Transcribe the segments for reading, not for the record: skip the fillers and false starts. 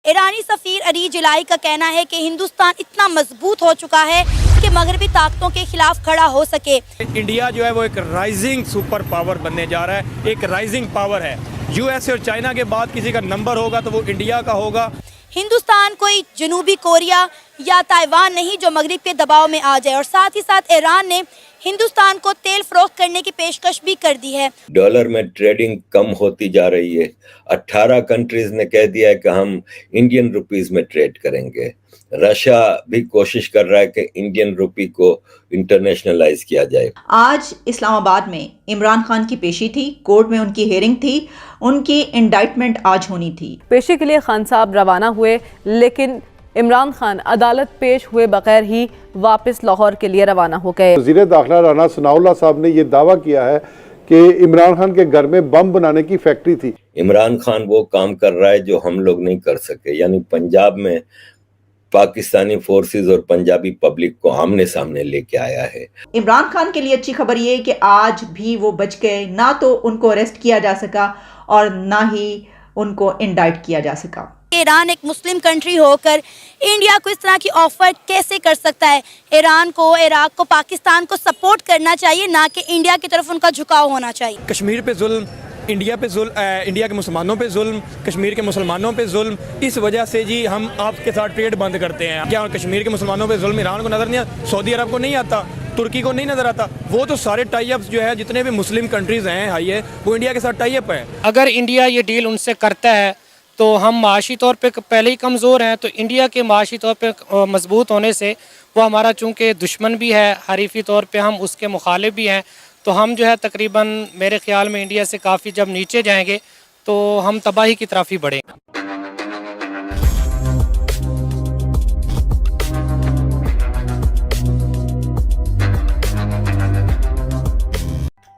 ईरानी सफ़ीर अली जिलाई का कहना है कि हिंदुस्तान इतना मजबूत हो चुका है कि मगरबी ताकतों के खिलाफ खड़ा हो सके। इंडिया जो है वो एक राइजिंग सुपर पावर बनने जा रहा है, एक राइजिंग पावर है। यूएस और चाइना के बाद किसी का नंबर होगा तो वो इंडिया का होगा। हिंदुस्तान कोई जनूबी कोरिया या ताइवान नहीं जो मगरिब के दबाव में आ जाए, और साथ ही साथ ईरान ने हिंदुस्तान को तेल फरोख्त करने की पेशकश भी कर दी है। डॉलर में ट्रेडिंग कम होती जा रही है। 18 कंट्रीज ने कह दिया है कि हम इंडियन रुपीस में ट्रेड करेंगे। रशिया भी कोशिश कर रहा है कि इंडियन रुपी को इंटरनेशनलाइज किया जाए। आज इस्लामाबाद में इमरान खान की पेशी थी, कोर्ट में उनकी हेयरिंग थी, उनकी इंडाइटमेंट आज होनी थी। पेशी के लिए खान साहब रवाना हुए, लेकिन इमरान खान अदालत पेश हुए बगैर ही वापस लाहौर के लिए रवाना हो गए। वज़ीर दाखिला राना सनाउल्लाह साहब ने ये दावा किया है कि इमरान खान के घर में बम बनाने की फैक्ट्री थी। इमरान खान वो काम कर रहा है जो हम लोग नहीं कर सके, यानी पंजाब में पाकिस्तानी फोर्सेस और पंजाबी पब्लिक को आमने सामने लेके आया है। इमरान खान के लिए अच्छी खबर ये है कि आज भी वो बच गए, ना तो उनको अरेस्ट किया जा सका और ना ही उनको इंडाइट किया जा सका। ईरान एक मुस्लिम कंट्री होकर इंडिया को इस तरह की ऑफर कैसे कर सकता है? ईरान को, इराक को, पाकिस्तान को सपोर्ट करना चाहिए, ना कि इंडिया की तरफ उनका झुकाव होना चाहिए। कश्मीर पे जुल्म, इंडिया पे जुल्म, इंडिया के मुसलमानों पे जुल्म, कश्मीर के मुसलमानों पे जुल्म, इस वजह से जी हम आपके साथ ट्रेड बंद करते हैं। क्या कश्मीर के मुसलमानों पे जुल्म ईरान को नजर नहीं आता? सऊदी अरब को नहीं आता? तुर्की को नहीं नजर आता? वो तो सारे टाई अप्स जो है, जितने भी मुस्लिम कंट्रीज हैं हाई है, वो इंडिया के साथ टाई अप है। अगर इंडिया ये डील उनसे करता है तो हम माशी तौर पे पहले ही कमज़ोर हैं, तो इंडिया के माशी तौर पे मजबूत होने से वो हमारा चूँकि दुश्मन भी है, हरीफी तौर पे हम उसके मुखालिफ भी हैं, तो हम जो है तकरीबन मेरे ख्याल में इंडिया से काफ़ी जब नीचे जाएंगे तो हम तबाही की तरफ ही बढ़ेंगे।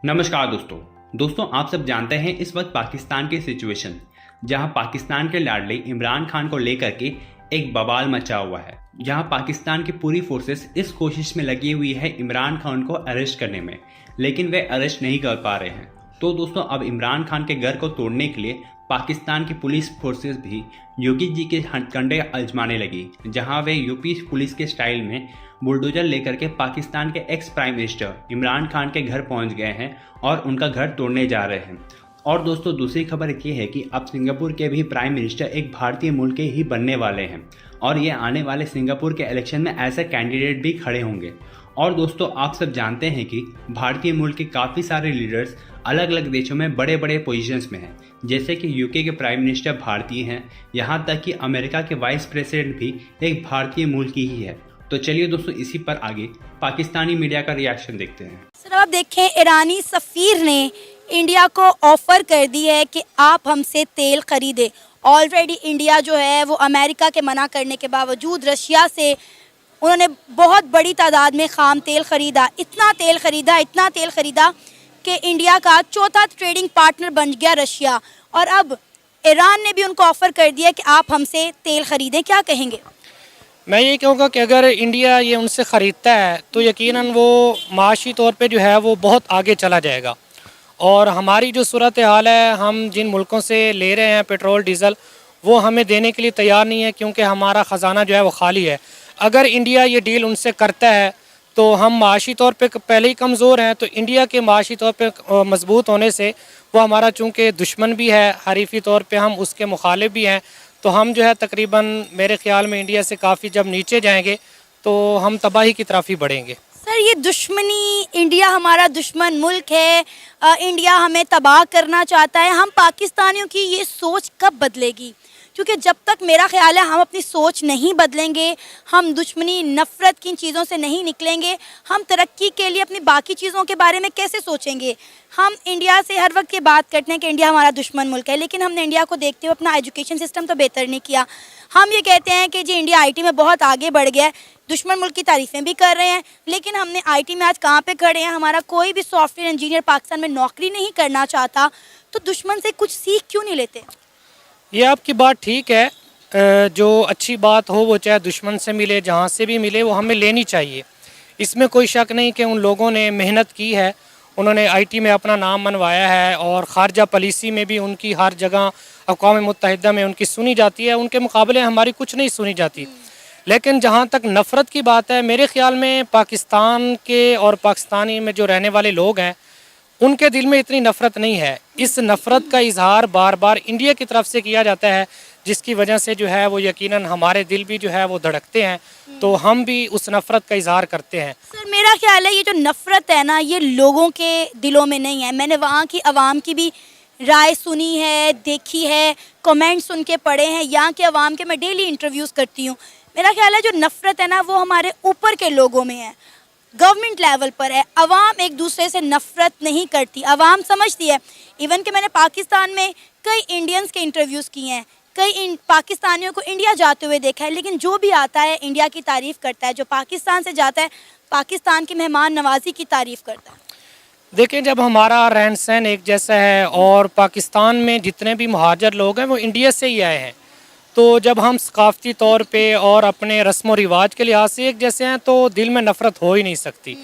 नमस्कार दोस्तों आप सब जानते हैं इस वक्त पाकिस्तान की सिचुएशन, जहां पाकिस्तान के लाडले इमरान खान को लेकर के एक बवाल मचा हुआ है। जहां पाकिस्तान की पूरी फोर्सेस इस कोशिश में लगी हुई है इमरान खान को अरेस्ट करने में, लेकिन वे अरेस्ट नहीं कर पा रहे हैं। तो दोस्तों अब इमरान खान के घर को तोड़ने के लिए पाकिस्तान की पुलिस फोर्सेस भी योगी जी के कंडे आजमाने लगी, जहां वे यूपी पुलिस के स्टाइल में बुलडोजर लेकर के पाकिस्तान के ex prime minister Imran Khan के घर पहुंच गए हैं और उनका घर तोड़ने जा रहे हैं। और दोस्तों दूसरी खबर ये है कि अब सिंगापुर के भी प्राइम मिनिस्टर एक भारतीय मूल के ही बनने वाले हैं, और ये आने वाले सिंगापुर के इलेक्शन में ऐसे कैंडिडेट भी खड़े होंगे। और दोस्तों आप सब जानते हैं कि भारतीय मूल के काफ़ी सारे लीडर्स अलग अलग देशों में बड़े बड़े पोजीशंस में हैं, जैसे कि यूके के प्राइम मिनिस्टर भारतीय हैं, यहाँ तक कि अमेरिका के वाइस प्रेसिडेंट भी एक भारतीय मूल की ही है। तो चलिए दोस्तों इसी पर आगे पाकिस्तानी मीडिया का रिएक्शन देखते हैं। सर आप देखें, ईरानी सफ़ीर ने इंडिया को ऑफ़र कर दी है कि आप हमसे तेल खरीदें। ऑलरेडी इंडिया जो है वो अमेरिका के मना करने के बावजूद रशिया से उन्होंने बहुत बड़ी तादाद में ख़ाम तेल ख़रीदा। इतना तेल ख़रीदा कि इंडिया का चौथा ट्रेडिंग पार्टनर बन गया रशिया, और अब ईरान ने भी उनको ऑफ़र कर दिया कि आप हमसे तेल ख़रीदें। क्या कहेंगे? मैं ये कहूँगा कि अगर इंडिया ये उनसे ख़रीदता है तो यकीनन वो माशी तौर पे जो है वो बहुत आगे चला जाएगा, और हमारी जो सूरत हाल है, हम जिन मुल्कों से ले रहे हैं पेट्रोल डीज़ल, वो हमें देने के लिए तैयार नहीं है, क्योंकि हमारा ख़जाना जो है वो खाली है। अगर इंडिया ये डील उनसे करता है तो हम माशी तौर पे पहले ही कमज़ोर हैं, तो इंडिया के माशी तौर पे मजबूत होने से वो हमारा चूँकि दुश्मन भी है, हरीफी तौर पे हम उसके मुखालिफ भी हैं, तो हम जो है तकरीबन मेरे ख्याल में इंडिया से काफ़ी जब नीचे जाएंगे तो हम तबाही की तरफ ही बढ़ेंगे। सर ये दुश्मनी, इंडिया हमारा दुश्मन मुल्क है, इंडिया हमें तबाह करना चाहता है, हम पाकिस्तानियों की ये सोच कब बदलेगी? क्योंकि जब तक मेरा ख्याल है हम अपनी सोच नहीं बदलेंगे, हम दुश्मनी नफ़रत की चीज़ों से नहीं निकलेंगे, हम तरक्की के लिए अपनी बाकी चीज़ों के बारे में कैसे सोचेंगे? हम इंडिया से हर वक्त ये बात करते हैं कि इंडिया हमारा दुश्मन मुल्क है, लेकिन हमने इंडिया को देखते हुए अपना एजुकेशन सिस्टम तो बेहतर नहीं किया। हम ये कहते हैं कि जी इंडिया आईटी में बहुत आगे बढ़ गया है, दुश्मन मुल्क की तारीफ़ें भी कर रहे हैं, लेकिन हमने आईटी में आज कहाँ पे खड़े हैं? हमारा कोई भी सॉफ्टवेयर इंजीनियर पाकिस्तान में नौकरी नहीं करना चाहता, तो दुश्मन से कुछ सीख क्यों नहीं लेते? ये आपकी बात ठीक है, जो अच्छी बात हो वो चाहे दुश्मन से मिले, जहाँ से भी मिले, वो हमें लेनी चाहिए। इसमें कोई शक नहीं कि उन लोगों ने मेहनत की है उन्होंने IT में अपना नाम मनवाया है और ख़ारजा पॉलिसी में भी उनकी हर जगह अक़वाम मुत्तहिदा में उनकी सुनी जाती है, उनके मुकाबले हमारी कुछ नहीं सुनी जाती। लेकिन जहाँ तक नफ़रत की बात है, मेरे ख़्याल में पाकिस्तान के और पाकिस्तानी में जो रहने वाले लोग हैं उनके दिल में इतनी नफ़रत नहीं है। इस नफ़रत का इजहार बार बार इंडिया की तरफ से किया जाता है, जिसकी वजह से जो है वो यकीनन हमारे दिल भी जो है वो धड़कते हैं, तो हम भी उस नफ़रत का इजहार करते हैं। सर मेरा ख्याल है ये जो नफ़रत है ना, ये लोगों के दिलों में नहीं है। मैंने वहाँ की आवाम की भी राय सुनी है, देखी है, कमेंट सुन के पढ़े हैं। यहाँ के आवाम के मैं डेली इंटरव्यूज़ करती हूँ। मेरा ख्याल है जो नफ़रत है ना वो हमारे ऊपर के लोगों में है, गवर्नमेंट लेवल पर है। आवाम एक दूसरे से नफ़रत नहीं करती, आवाम समझती है। इवन कि मैंने पाकिस्तान में कई इंडियंस के इंटरव्यूज़ किए हैं, कई पाकिस्तानियों को इंडिया जाते हुए देखा है, लेकिन जो भी आता है इंडिया की तारीफ़ करता है। जो पाकिस्तान से जाता है पाकिस्तान की मेहमान नवाजी की तारीफ़ करता है। देखें, जब हमारा रहन सहन एक जैसा है और पाकिस्तान में जितने भी मुहाजिर लोग हैं वो इंडिया से ही आए हैं, तो जब हम सकाफ़ती तौर पे और अपने रस्म व रिवाज के लिहाज से एक जैसे हैं तो दिल में नफ़रत हो ही नहीं सकती।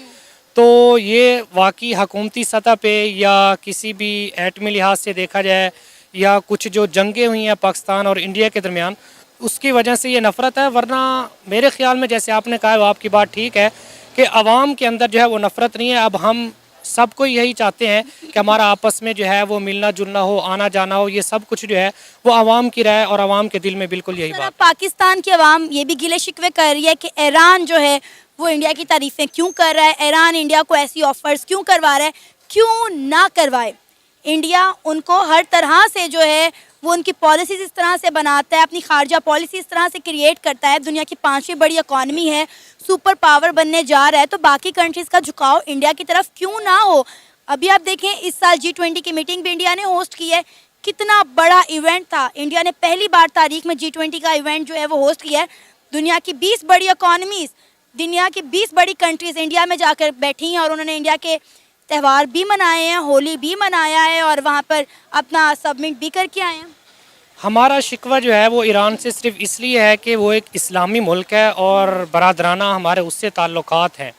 तो ये वाकई हुकूमती सतह पे या किसी भी एटमी लिहाज से देखा जाए या कुछ जो जंगें हुई हैं पाकिस्तान और इंडिया के दरमियान, उसकी वजह से ये नफ़रत है। वरना मेरे ख़्याल में जैसे आपने कहा वो आपकी बात ठीक है कि आवाम के अंदर जो है वो नफ़रत नहीं है। अब हम सबको यही चाहते हैं कि हमारा आपस में जो है वो मिलना जुलना हो, आना जाना हो, ये सब कुछ जो है वो आवाम की राय और आवाम के दिल में बिल्कुल यही बात। पाकिस्तान की आवाम ये भी गिले शिकवे कर रही है कि ईरान जो है वो इंडिया की तारीफ़ें क्यों कर रहा है, ईरान इंडिया को ऐसी ऑफर्स क्यों करवा रहा है, क्यों ना करवाए। इंडिया उनको हर तरह से जो है वो उनकी पॉलिसीज़ इस तरह से बनाता है, अपनी खारजा पॉलिसी इस तरह से क्रिएट करता है। दुनिया की 5वीं बड़ी इकॉनमी है, सुपर पावर बनने जा रहा है, तो बाकी कंट्रीज़ का झुकाव इंडिया की तरफ क्यों ना हो। अभी आप देखें इस साल G20 की मीटिंग भी इंडिया ने होस्ट की है, कितना बड़ा इवेंट था। इंडिया ने पहली बार तारीख में G20 का इवेंट जो है वो होस्ट किया है। दुनिया की 20 बड़ी इकॉनमीज़, दुनिया की 20 बड़ी कंट्रीज़ इंडिया में जाकर बैठी हैं और उन्होंने इंडिया के त्यौहार भी मनाए हैं, होली भी मनाया है और वहाँ पर अपना सबमिट भी करके आए हैं। हमारा शिकवा जो है वो ईरान से सिर्फ इसलिए है कि वो एक इस्लामी मुल्क है और बरादराना हमारे उससे ताल्लुकात हैं,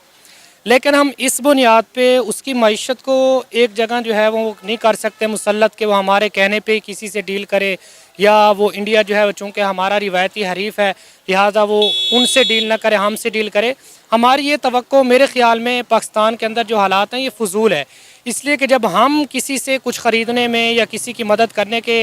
लेकिन हम इस बुनियाद पे उसकी मईशत को एक जगह जो है वो नहीं कर सकते मुसल्लत कि वो हमारे कहने पे किसी से डील करे, या वो इंडिया जो है वो चूँकि हमारा रिवायती हरीफ है लिहाजा वो उनसे डील ना करे, हमसे डील करे। हमारी ये तवक्को मेरे ख़्याल में पाकिस्तान के अंदर जो हालात हैं ये फजूल है, इसलिए कि जब हम किसी से कुछ ख़रीदने में या किसी की मदद करने के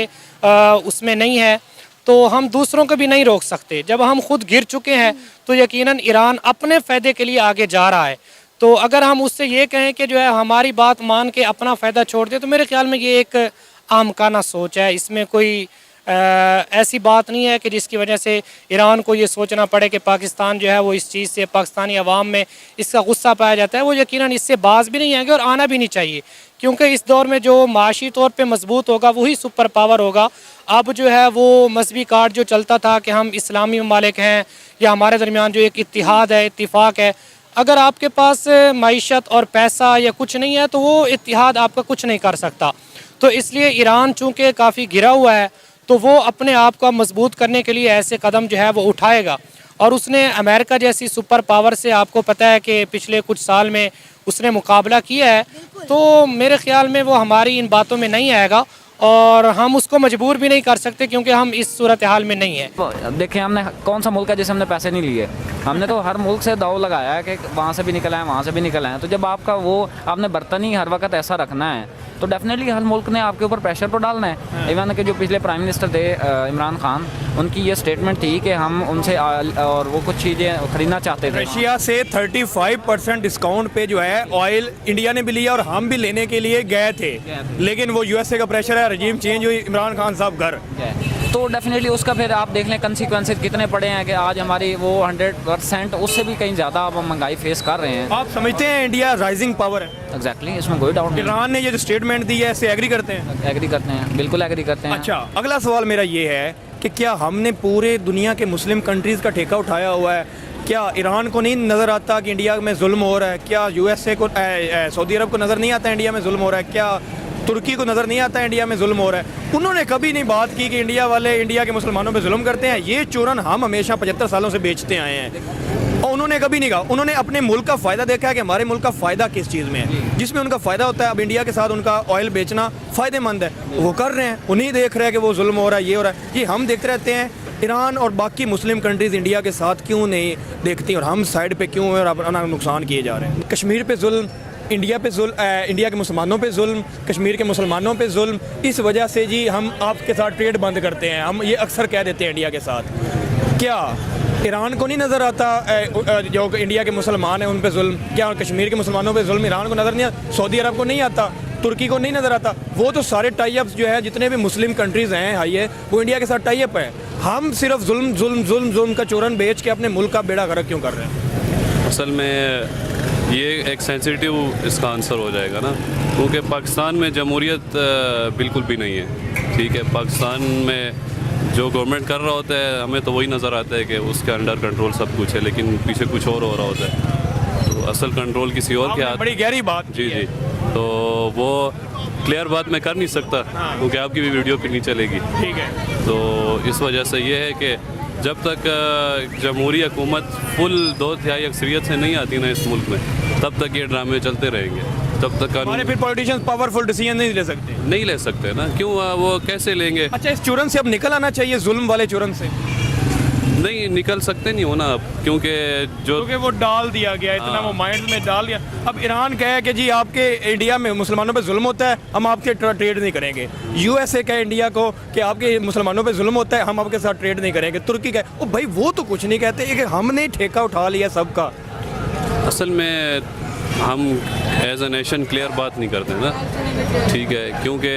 उसमें नहीं है तो हम दूसरों को भी नहीं रोक सकते। जब हम खुद गिर चुके हैं तो यकीनन ईरान अपने फ़ायदे के लिए आगे जा रहा है, तो अगर हम उससे ये कहें कि जो है हमारी बात मान के अपना फ़ायदा छोड़ दे, तो मेरे ख़्याल में ये एक आमकाना सोच है। इसमें कोई ऐसी बात नहीं है कि जिसकी वजह से ईरान को ये सोचना पड़े कि पाकिस्तान जो है वो इस चीज़ से पाकिस्तानी अवाम में इसका गुस्सा पाया जाता है। वो यकीनन इससे बाज भी नहीं आएंगे और आना भी नहीं चाहिए, क्योंकि इस दौर में जो माशी तौर पे मजबूत होगा वही सुपर पावर होगा। अब जो है वो मजहबी कार्ड जो चलता था कि हम इस्लामी ममालिक हैं या हमारे दरमियान जो एक इत्तिहाद है, इत्तिफाक है, अगर आपके पास मईशत और पैसा या कुछ नहीं है तो वो इत्तिहाद आपका कुछ नहीं कर सकता। तो इसलिए ईरान चूँकि काफ़ी गिरा हुआ है तो वो अपने आप को मजबूत करने के लिए ऐसे कदम जो है वो उठाएगा। और उसने अमेरिका जैसी सुपर पावर से, आपको पता है कि पिछले कुछ साल में उसने मुकाबला किया है, तो मेरे ख़्याल में वो हमारी इन बातों में नहीं आएगा और हम उसको मजबूर भी नहीं कर सकते क्योंकि हम इस सूरत हाल में नहीं हैं। देखें, हमने कौन सा मुल्क है जिसे हमने पैसे नहीं लिए, हमने तो हर मुल्क से दाव लगाया है कि वहाँ से भी निकल आए, वहाँ से भी निकल आए। तो जब आपका वो आपने बर्तन ही हर वक्त ऐसा रखना है तो डेफिनेटली हर मुल्क ने आपके ऊपर प्रेशर तो डालना है। इवन कि जो पिछले प्राइम मिनिस्टर थे इमरान खान, उनकी ये स्टेटमेंट थी कि हम उनसे और वो कुछ चीज़ें खरीदना चाहते थे। रशिया से 35% डिस्काउंट पे जो है ऑयल इंडिया ने भी लिया और हम भी लेने के लिए गए थे, लेकिन वो यूएसए का प्रेशर है, रजीम चेंज हुई, इमरान खान साहब घर। तो डेफिनेटली उसका फिर आप देख लें कंसिक्वेंसेस कितने पड़े हैं कि आज हमारी वो 100% उससे भी कहीं ज़्यादा अब हम महंगाई फेस कर रहे हैं। आप समझते हैं इंडिया राइजिंग पावर है? एग्जैक्टली, इसमें कोई डाउट नहीं। ईरान ने ये जो स्टेटमेंट दी है इससे एग्री करते हैं? एग्री करते हैं, बिल्कुल एग्री करते हैं। अच्छा, अगला सवाल मेरा ये है कि क्या हमने पूरे दुनिया के मुस्लिम कंट्रीज़ का ठेका उठाया हुआ है? क्या ईरान को नहीं नज़र आता कि इंडिया में जुल्म हो रहा है? क्या यूएसए को, सऊदी अरब को नज़र नहीं आता इंडिया में जुल्म हो रहा है? क्या तुर्की को नज़र नहीं आता इंडिया में जुल्म हो रहा है? उन्होंने कभी नहीं बात की कि इंडिया वाले इंडिया के मुसलमानों पे जुल्म करते हैं। ये चूरन हम हमेशा 75 सालों से बेचते आए हैं और उन्होंने उन्होंने कभी नहीं कहा। उन्होंने अपने मुल्क का फ़ायदा देखा है कि हमारे मुल्क का फ़ायदा किस चीज़ में है, जिसमें उनका फ़ायदा होता है। अब इंडिया के साथ उनका ऑयल बेचना फ़ायदेमंद है, वो कर रहे हैं। उन्हीं देख रहे हैं कि वो जुल्म हो रहा है, ये हो रहा है। ये हम देखते रहते हैं। ईरान और बाकी मुस्लिम कंट्रीज़ इंडिया के साथ क्यों नहीं देखती और हम साइड पे क्यों हैं और अपना नुकसान किए जा रहे हैं। कश्मीर पे जुल्म, इंडिया पे जुल्म, इंडिया के मुसलमानों पे जुल्म, कश्मीर के मुसलमानों पे जुल्म। इस वजह से जी हम आपके साथ ट्रेड बंद करते हैं। हम ये अक्सर कह देते हैं इंडिया के साथ। क्या ईरान को नहीं नज़र आता जो इंडिया के मुसलमान हैं उन पे जुल्म? क्या कश्मीर के मुसलमानों पे जुल्म ईरान को नज़र नहीं आता? सऊदी अरब को नहीं आता? तुर्की को नहीं नज़र आता? वो तो सारे टाई अप्स जो है जितने भी मुस्लिम कंट्रीज़ हैं हाई है वो इंडिया के साथ टाई अप है। हम सिर्फ जुल्म जुल्म जुल्म जुल्म का चूरन बेच के अपने मुल्क का बेड़ा गर्क क्यों कर रहे हैं? असल में ये एक सेंसिटिव इसका आंसर हो जाएगा ना, क्योंकि पाकिस्तान में जमहूरियत बिल्कुल भी नहीं है। ठीक है, पाकिस्तान में जो गवर्नमेंट कर रहा होता है हमें तो वही नज़र आता है कि उसके अंडर कंट्रोल सब कुछ है, लेकिन पीछे कुछ और हो रहा होता है। तो असल कंट्रोल किसी और के हाथ। बड़ी गहरी बात। जी जी, तो वो क्लियर बात मैं कर नहीं सकता क्योंकि आपकी भी वीडियो पे नहीं चलेगी। ठीक है, तो इस वजह से ये है कि जब तक जमहूरी हुकूमत फुल 2/3 अक्सरियत से नहीं आती ना इस मुल्क में, तब तक ये ड्रामे चलते रहेंगे। तब तक हमारे फिर पॉलिटिशियंस पावरफुल डिसीजन नहीं ले सकते। नहीं ले सकते ना, क्यों? वो कैसे लेंगे? अच्छा, इस चूरन से अब निकल आना चाहिए, जुल्म वाले चूरन से। नहीं निकल सकते नहीं हो ना, क्योंकि वो डाल दिया गया इतना, वो माइंड में डाल दिया। अब ईरान कहे कि जी आपके इंडिया में मुसलमानों पे जुल्म होता है, हम आपके ट्रेड नहीं करेंगे। यूएसए कहे इंडिया को कि आपके मुसलमानों पे जुल्म होता है, हम आपके साथ ट्रेड नहीं करेंगे। तुर्की कहे, ओ भाई वो तो कुछ नहीं कहते कि हमने ठेका उठा लिया सबका। असल में हम एज ए नेशन क्लियर बात नहीं करते ना, ठीक है, क्योंकि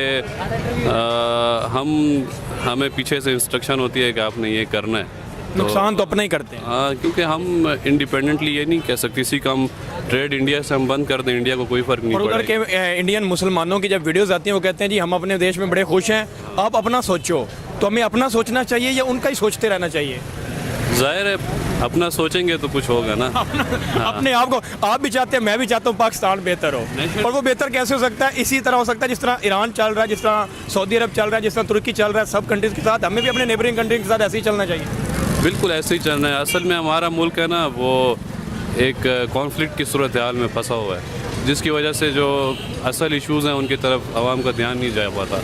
हमें पीछे से इंस्ट्रक्शन होती है कि आपने ये करना है। नुकसान तो अपना ही करते हैं। हाँ, क्योंकि हम इंडिपेंडेंटली ये नहीं कह सकते इसी का हम ट्रेड इंडिया से हम बंद कर दें, इंडिया को कोई फ़र्क नहीं और उधर पड़ेगा। के इंडियन मुसलमानों की जब वीडियोस आती हैं वो कहते हैं जी हम अपने देश में बड़े खुश हैं, आप अपना सोचो। तो हमें अपना सोचना चाहिए या उनका ही सोचते रहना चाहिए? जाहिर है अपना सोचेंगे तो कुछ होगा ना। अपने आप को आप भी चाहते हैं, मैं भी चाहता हूँ पाकिस्तान बेहतर हो। और वो बेहतर कैसे हो सकता है? इसी तरह हो सकता है जिस तरह ईरान चल रहा है, जिस तरह सऊदी अरब चल रहा है, जिस तरह तुर्की चल रहा है। सब कंट्रीज़ के साथ हमें भी अपने नेबरिंग कंट्री के साथ ऐसे ही चलना चाहिए। बिल्कुल ऐसे ही चलना है। असल में हमारा मुल्क है ना, वो एक कॉन्फ्लिक्ट की सूरत हाल में फंसा हुआ है, जिसकी वजह से जो असल इश्यूज़ हैं उनकी तरफ आवाम का ध्यान नहीं जा पाता।